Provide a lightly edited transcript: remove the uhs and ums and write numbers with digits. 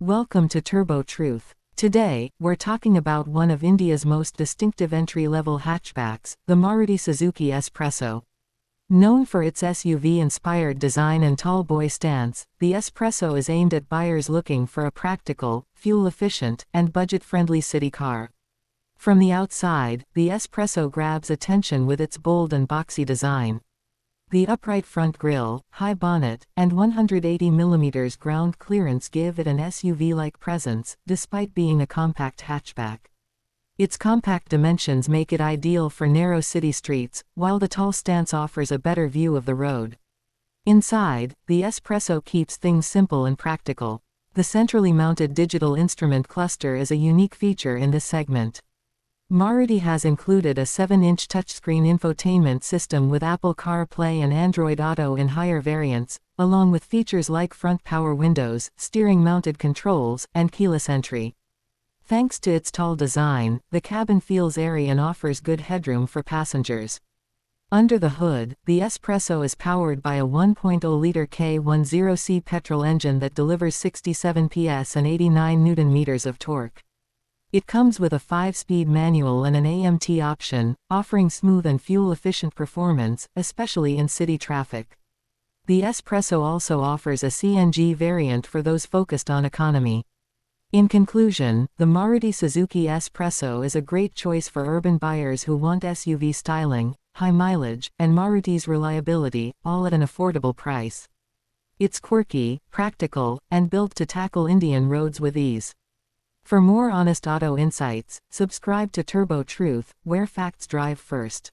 Welcome to Turbo Truth. Today, we're talking about one of India's most distinctive entry-level hatchbacks, the Maruti Suzuki S-Presso. Known for its SUV-inspired design and tall boy stance, the S-Presso is aimed at buyers looking for a practical, fuel-efficient, and budget-friendly city car. From the outside, the S-Presso grabs attention with its bold and boxy design. The upright front grille, high bonnet, and 180mm ground clearance give it an SUV-like presence, despite being a compact hatchback. Its compact dimensions make it ideal for narrow city streets, while the tall stance offers a better view of the road. Inside, the S-Presso keeps things simple and practical. The centrally mounted digital instrument cluster is a unique feature in this segment. Maruti has included a 7-inch touchscreen infotainment system with Apple CarPlay and Android Auto in higher variants, along with features like front power windows, steering-mounted controls, and keyless entry. Thanks to its tall design, the cabin feels airy and offers good headroom for passengers. Under the hood, the S-Presso is powered by a 1.0-liter K10C petrol engine that delivers 67 PS and 89 Nm of torque. It comes with a 5-speed manual and an AMT option, offering smooth and fuel-efficient performance, especially in city traffic. The S-Presso also offers a CNG variant for those focused on economy. In conclusion, the Maruti Suzuki S-Presso is a great choice for urban buyers who want SUV styling, high mileage, and Maruti's reliability, all at an affordable price. It's quirky, practical, and built to tackle Indian roads with ease. For more honest auto insights, subscribe to Turbo Truth, where facts drive first.